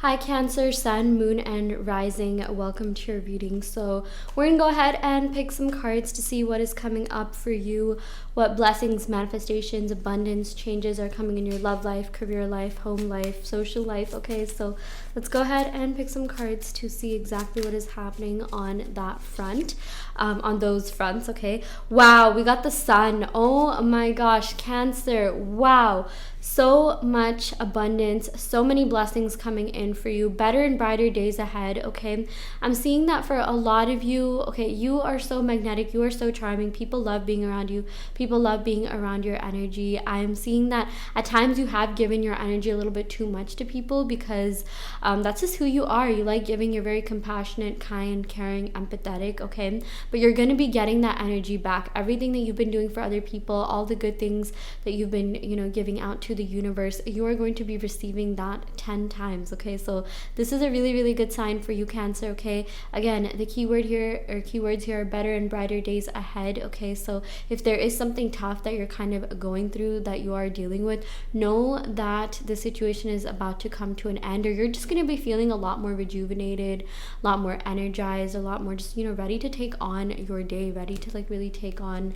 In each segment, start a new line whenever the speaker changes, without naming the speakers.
Hi Cancer, Sun, Moon, and Rising. Welcome to your reading. So we're going to go ahead and pick some cards to see what is coming up for you, what blessings, manifestations, abundance, changes are coming in your love life, career life, home life, social life. Okay, so let's go ahead and pick some cards to see exactly what is happening on that front, on those fronts. Okay, wow, we got the Sun. Oh my gosh, Cancer. Wow, so much abundance, so many blessings coming in for you, better and brighter days ahead. Okay, I'm seeing that for a lot of you. Okay, you are so magnetic, you are so charming, people love being around you, people love being around your energy. I'm seeing that at times you have given your energy a little bit too much to people because that's just who you are. You like giving, you're very compassionate, kind, caring, empathetic. Okay, but you're going to be getting that energy back. Everything that you've been doing for other people, all the good things that you've been giving out to the universe, you are going to be receiving that 10 times. Okay, so this is a really, really good sign for you, Cancer. Okay, again, the keyword here, or keywords here, are better and brighter days ahead. Okay, so if there is something tough that you're kind of going through, that you are dealing with, know that the situation is about to come to an end, or you're just going to be feeling a lot more rejuvenated, a lot more energized, a lot more just ready to take on your day, ready to like really take on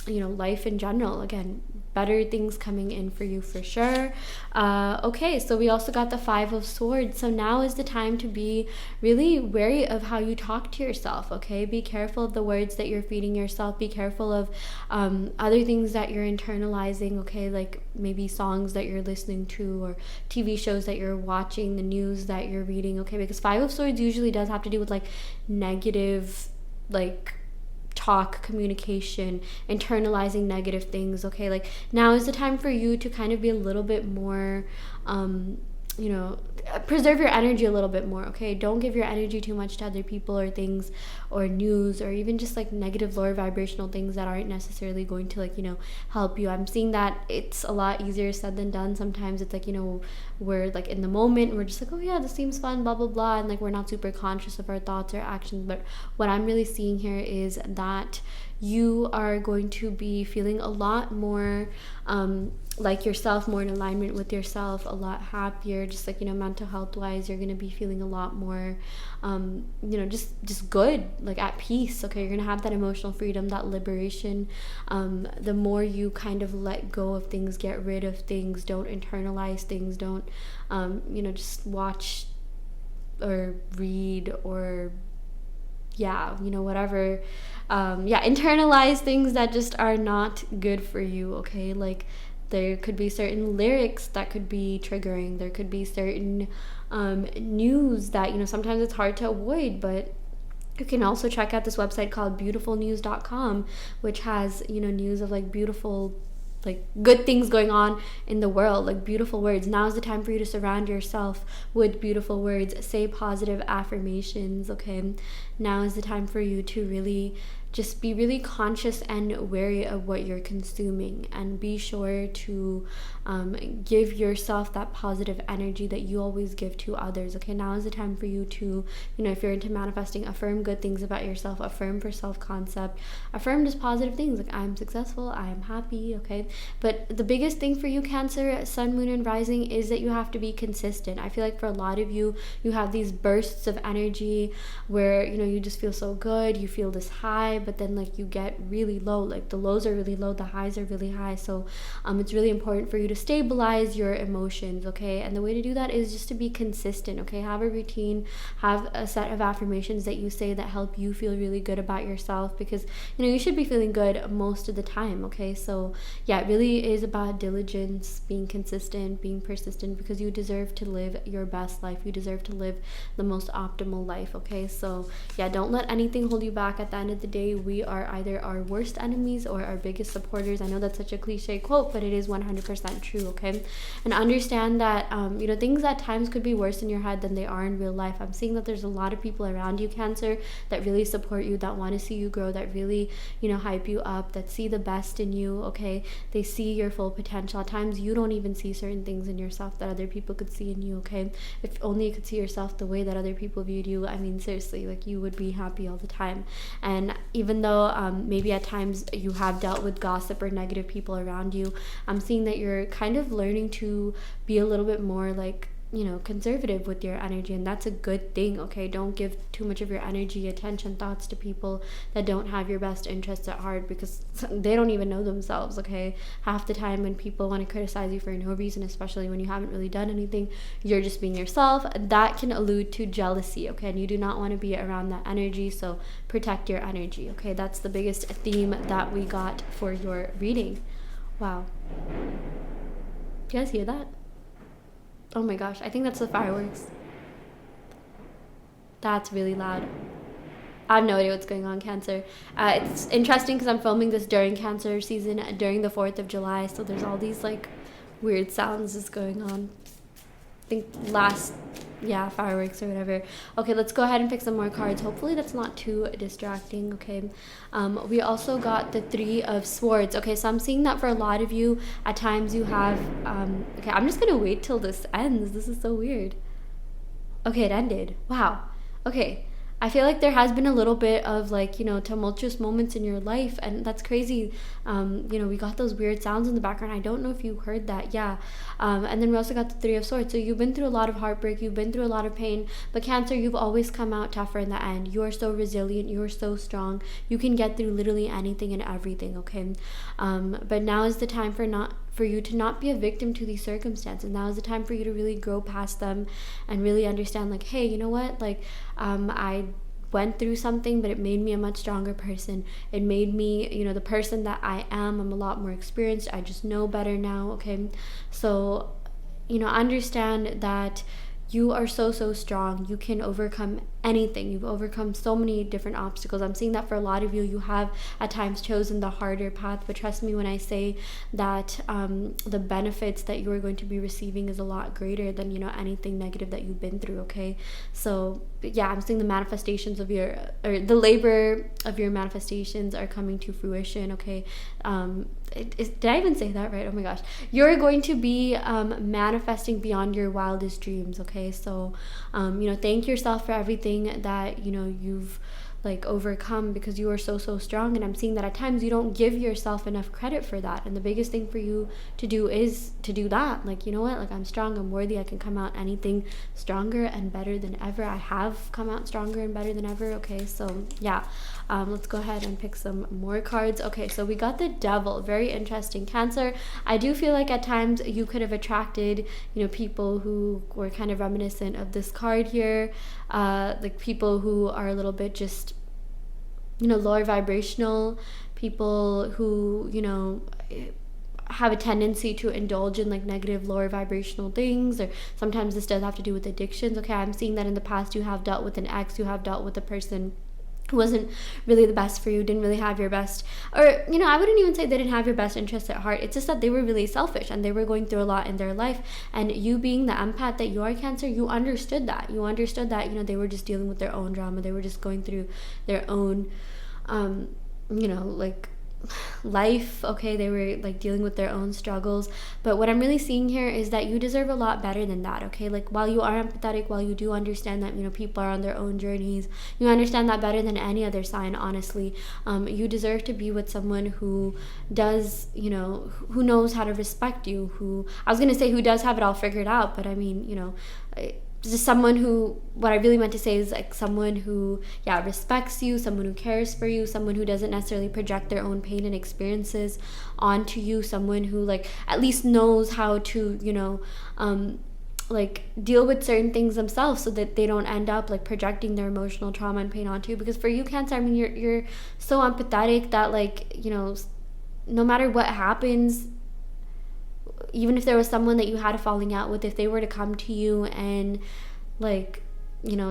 life in general. Again, better things coming in for you for sure. Okay, so we also got the Five of Swords. So now is the time to be really wary of how you talk to yourself. Okay, be careful of the words that you're feeding yourself. Be careful of other things that you're internalizing. Okay, like maybe songs that you're listening to, or TV shows that you're watching, the news that you're reading. Okay, because Five of Swords usually does have to do with like negative, like talk, communication, internalizing negative things. Okay, like now is the time for you to kind of be a little bit more preserve your energy a little bit more. Okay, don't give your energy too much to other people or things or news, or even just like negative lower vibrational things that aren't necessarily going to help you. I'm seeing that it's a lot easier said than done. Sometimes it's like we're like in the moment, we're just like, oh yeah, this seems fun, blah blah blah, and like we're not super conscious of our thoughts or actions. But what I'm really seeing here is that you are going to be feeling a lot more like yourself, more in alignment with yourself, a lot happier, just like mental health wise. You're going to be feeling a lot more just good, like at peace. Okay, you're going to have that emotional freedom, that liberation. The more you kind of let go of things, get rid of things, don't internalize things, don't just watch or read or whatever, internalize things that just are not good for you. Okay, like there could be certain lyrics that could be triggering. There could be certain news that sometimes it's hard to avoid, but you can also check out this website called beautifulnews.com, which has news of like beautiful, like good things going on in the world, like beautiful words. Now is the time for you to surround yourself with beautiful words. Say positive affirmations. Okay, now is the time for you to really just be really conscious and wary of what you're consuming, and be sure to give yourself that positive energy that you always give to others. Okay, now is the time for you to, if you're into manifesting, affirm good things about yourself, affirm for self-concept, affirm just positive things like I'm successful, I am happy. Okay, but the biggest thing for you, Cancer, Sun, Moon, and Rising, is that you have to be consistent. I feel like for a lot of you, you have these bursts of energy where you just feel so good, you feel this high, but then like you get really low, like the lows are really low, the highs are really high. So it's really important for you to stabilize your emotions. Okay, and the way to do that is just to be consistent. Okay, have a routine, have a set of affirmations that you say that help you feel really good about yourself, because you should be feeling good most of the time. Okay, so yeah, it really is about diligence, being consistent, being persistent, because you deserve to live your best life. You deserve to live the most optimal life. Okay, so yeah, don't let anything hold you back. At the end of the day, we are either our worst enemies or our biggest supporters. I know that's such a cliche quote, but it is 100% true. Okay, and understand that things at times could be worse in your head than they are in real life. I'm seeing that there's a lot of people around you, Cancer, that really support you, that want to see you grow, that really hype you up, that see the best in you. Okay, they see your full potential. At times you don't even see certain things in yourself that other people could see in you. Okay, if only you could see yourself the way that other people viewed you, I mean, seriously, like you would be happy all the time. And even though maybe at times you have dealt with gossip or negative people around you, I'm seeing that you're kind of learning to be a little bit more like conservative with your energy, and that's a good thing. Okay, don't give too much of your energy, attention, thoughts to people that don't have your best interests at heart, because they don't even know themselves. Okay, half the time when people want to criticize you for no reason, especially when you haven't really done anything, you're just being yourself. That can allude to jealousy. Okay, and you do not want to be around that energy, so protect your energy. Okay, that's the biggest theme that we got for your reading. Wow, do you guys hear that? Oh my gosh, I think that's the fireworks. That's really loud. I have no idea what's going on, Cancer. It's interesting because I'm filming this during Cancer season, during the 4th of July, so there's all these like weird sounds that's going on. I think fireworks or whatever. Okay, let's go ahead and pick some more cards. Hopefully that's not too distracting. Okay, we also got the 3 of Swords. Okay, so I'm seeing that for a lot of you, at times you have okay, I'm just gonna wait till this ends. This is so weird. Okay, it ended. Wow. Okay, I feel like there has been a little bit of like, tumultuous moments in your life, and that's crazy. We got those weird sounds in the background. I don't know if you heard that. Yeah. And then we also got the 3 of Swords. So you've been through a lot of heartbreak, you've been through a lot of pain, but Cancer, you've always come out tougher in the end. You are so resilient, you are so strong. You can get through literally anything and everything, okay? But now is the time for you to not be a victim to these circumstances. Now is the time for you to really grow past them and really understand, like, hey, you know what? Like, I went through something, but it made me a much stronger person. It made me, the person that I am. I'm a lot more experienced. I just know better now, okay? So, understand that you are so, so strong. You can overcome anything. You've overcome so many different obstacles. I'm seeing that for a lot of you. You have at times chosen the harder path, but trust me when I say that the benefits that you are going to be receiving is a lot greater than, anything negative that you've been through, okay? So, yeah, I'm seeing the manifestations of the labor of your manifestations are coming to fruition, okay? Did I even say that right? Oh my gosh. You're going to be manifesting beyond your wildest dreams, okay? So, thank yourself for everything that, you've like overcome, because you are so, so strong. And I'm seeing that at times you don't give yourself enough credit for that. And the biggest thing for you to do is to do that. Like, you know what? Like, I'm strong, I'm worthy, I can come out anything stronger and better than ever. I have come out stronger and better than ever, okay? So, yeah. Let's go ahead and pick some more cards. Okay, so we got the Devil. Very interesting. Cancer, I do feel like at times you could have attracted, people who were kind of reminiscent of this card here. Like people who are a little bit just, lower vibrational, people who, have a tendency to indulge in like negative lower vibrational things, or sometimes this does have to do with addictions. Okay, I'm seeing that in the past you have dealt with an ex, you have dealt with a person who wasn't really the best for you, didn't really have your best, or I wouldn't even say they didn't have your best interest at heart. It's just that they were really selfish and they were going through a lot in their life, and you being the empath that you are, Cancer, you understood that they were just dealing with their own drama, they were just going through their own like life, okay? They were like dealing with their own struggles. But what I'm really seeing here is that you deserve a lot better than that, okay? Like, while you are empathetic, while you do understand that people are on their own journeys, you understand that better than any other sign, honestly. You deserve to be with someone who does, who knows how to respect you, who, I was gonna say who does have it all figured out, but I mean, just someone who, what I really meant to say is like someone who, respects you, someone who cares for you, someone who doesn't necessarily project their own pain and experiences onto you, someone who like at least knows how to, like deal with certain things themselves so that they don't end up like projecting their emotional trauma and pain onto you. Because for you, Cancer, I mean, you're so empathetic that like, no matter what happens, even if there was someone that you had a falling out with, if they were to come to you and like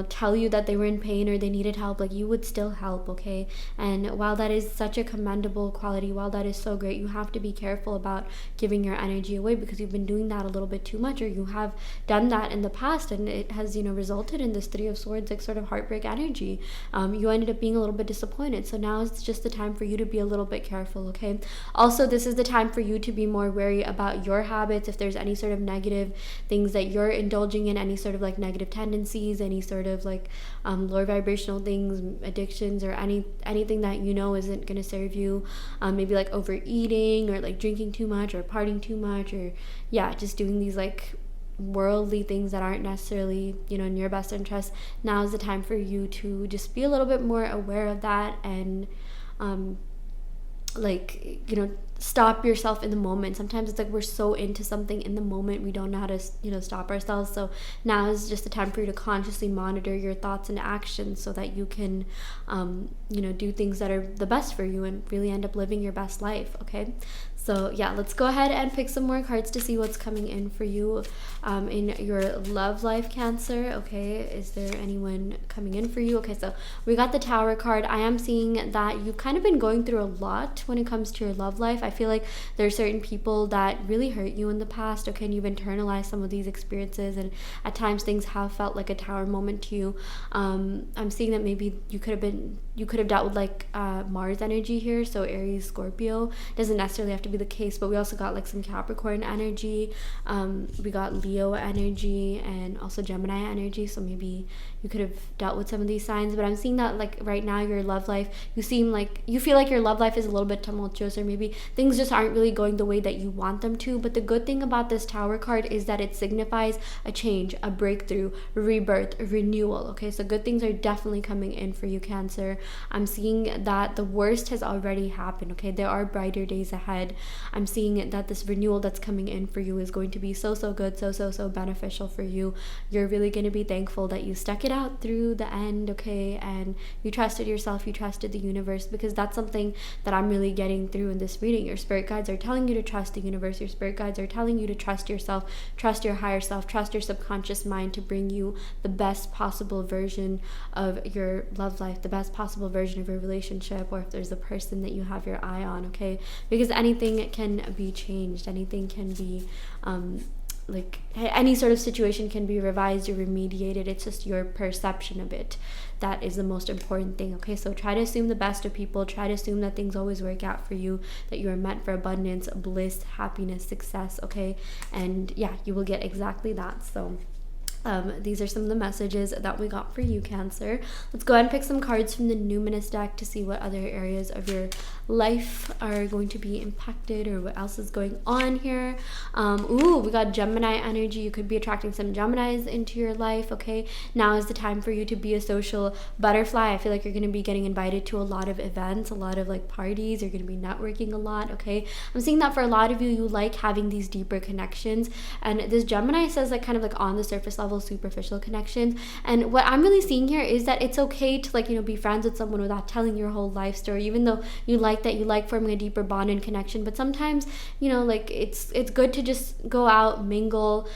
tell you that they were in pain or they needed help, like you would still help, okay? And while that is such a commendable quality, while that is so great, you have to be careful about giving your energy away, because you've been doing that a little bit too much, or you have done that in the past, and it has resulted in this 3 of Swords, like sort of heartbreak energy. You ended up being a little bit disappointed, so now it's just the time for you to be a little bit careful, okay? Also, this is the time for you to be more wary about your habits. If there's any sort of negative things that you're indulging in, any sort of like negative tendencies, any sort of like lower vibrational things, addictions, or anything that isn't going to serve you, maybe like overeating or like drinking too much or partying too much, or just doing these like worldly things that aren't necessarily, in your best interest, now is the time for you to just be a little bit more aware of that, and stop yourself in the moment. Sometimes it's like we're so into something in the moment, we don't know how to, stop ourselves. So now is just the time for you to consciously monitor your thoughts and actions so that you can, do things that are the best for you and really end up living your best life, okay? So yeah, let's go ahead and pick some more cards to see what's coming in for you in your love life, Cancer. Okay, is there anyone coming in for you? Okay, so we got the Tower card. I am seeing that you've kind of been going through a lot when it comes to your love life. I feel like there are certain people that really hurt you in the past, okay, and you've internalized some of these experiences, and at times things have felt like a Tower moment to you. I'm seeing that maybe you could have dealt with like Mars energy here, so Aries, Scorpio. Doesn't necessarily have to be the case, but we also got like some Capricorn energy, we got Leo energy, and also Gemini energy, so maybe you could have dealt with some of these signs. But I'm seeing that like right now your love life, you feel like your love life is a little bit tumultuous, or maybe things just aren't really going the way that you want them to. But the good thing about this Tower card is that it signifies a change, a breakthrough, rebirth, renewal, okay? So good things are definitely coming in for you, Cancer. I'm seeing that the worst has already happened, okay? There are brighter days ahead. I'm seeing that this renewal that's coming in for you is going to be so good, so beneficial for you. You're really going to be thankful that you stuck it out through the end, okay? And you trusted yourself, you trusted the universe, because that's something that I'm really getting through in this reading. Your spirit guides are telling you to trust the universe. Your spirit guides are telling you to trust yourself, trust your higher self, trust your subconscious mind to bring you the best possible version of your love life, the best possible version of your relationship, or if there's a person that you have your eye on, okay? Because anything can be changed, anything can be like any sort of situation can be revised or remediated. It's just your perception of it that is the most important thing, okay? So try to assume the best of people, try to assume that things always work out for you, that you are meant for abundance, bliss, happiness, success, okay? And yeah, you will get exactly that. So these are some of the messages that we got for you, Cancer. Let's go ahead and pick some cards from the Numinous deck to see what other areas of your life are going to be impacted, or what else is going on here. We got Gemini energy. You could be attracting some Geminis into your life, okay? Now is the time for you to be a social butterfly. I feel like you're going to be getting invited to a lot of events, a lot of like parties. You're going to be networking a lot, okay? I'm seeing that for a lot of you, you like having these deeper connections, and this Gemini says like kind of like on the surface level, superficial connections. And what I'm really seeing here is that it's okay to like, be friends with someone without telling your whole life story, even though you like forming a deeper bond and connection. But sometimes, like it's good to just go out, mingle,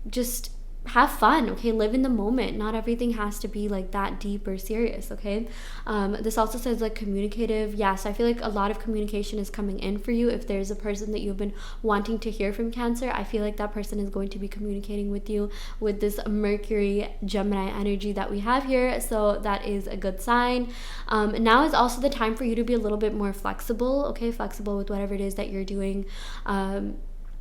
just have fun, okay? Live in the moment. Not everything has to be like that deep or serious, okay? This also says like communicative. Yes, I feel like a lot of communication is coming in for you. If there's a person that you've been wanting to hear from, Cancer, I feel like that person is going to be communicating with you with this Mercury Gemini energy that we have here. So that is a good sign. Now is also the time for you to be a little bit more flexible, okay? Flexible with whatever it is that you're doing.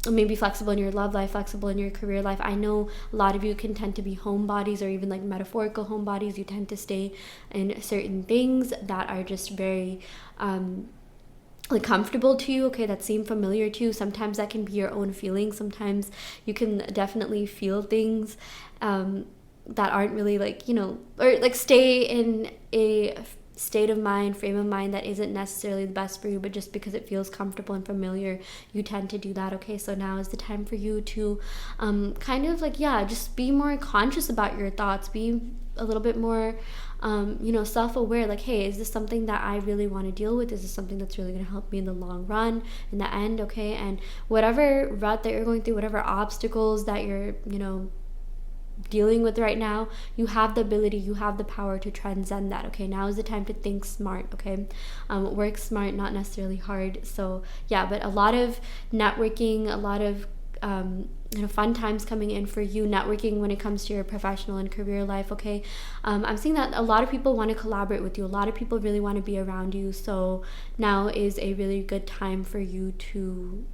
Maybe flexible in your love life, flexible in your career life. I know a lot of you can tend to be homebodies, or even like metaphorical homebodies. You tend to stay in certain things that are just very like comfortable to you, okay, that seem familiar to you. Sometimes that can be your own feelings. Sometimes you can definitely feel things that aren't really like, or like stay in a state of mind, frame of mind that isn't necessarily the best for you, but just because it feels comfortable and familiar, you tend to do that, okay? So now is the time for you to kind of like, just be more conscious about your thoughts, be a little bit more self-aware, like, hey, is this something that I really want to deal with? Is this something that's really going to help me in the long run, in the end, okay? And whatever route that you're going through, whatever obstacles that you're dealing with right now, you have the ability, you have the power to transcend that, okay? Now is the time to think smart, okay? Work smart, not necessarily hard. So yeah, but a lot of networking, a lot of fun times coming in for you, networking when it comes to your professional and career life, okay? I'm seeing that a lot of people want to collaborate with you. A lot of people really want to be around you. So now is a really good time for you to,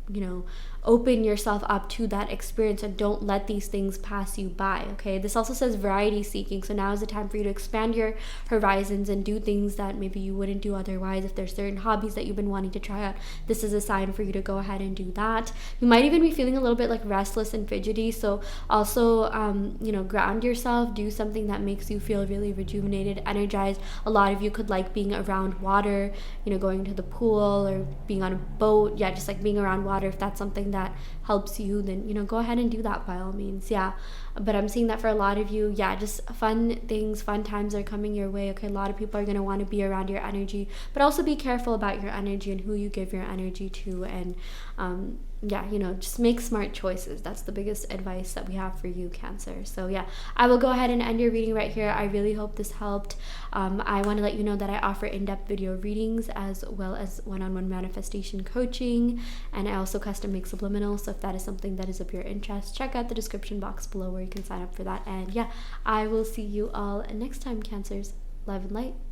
open yourself up to that experience and don't let these things pass you by. Okay, this also says variety seeking, so now is the time for you to expand your horizons and do things that maybe you wouldn't do otherwise. If there's certain hobbies that you've been wanting to try out, this is a sign for you to go ahead and do that. You might even be feeling a little bit like restless and fidgety, so also ground yourself, do something that makes you feel really rejuvenated, energized. A lot of you could like being around water, going to the pool or being on a boat. Yeah, just like being around water. If that's something that helps you, then go ahead and do that by all means. Yeah, but I'm seeing that for a lot of you, just fun things, fun times are coming your way. Okay, a lot of people are going to want to be around your energy, but also be careful about your energy and who you give your energy to. And just make smart choices. That's the biggest advice that we have for you, Cancer. So I will go ahead and end your reading right here. I really hope this helped. I want to let you know that I offer in-depth video readings as well as one-on-one manifestation coaching, and I also custom make subliminals. So if that is something that is of your interest, check out the description box below where you can sign up for that. And I will see you all next time, Cancers. Love and light.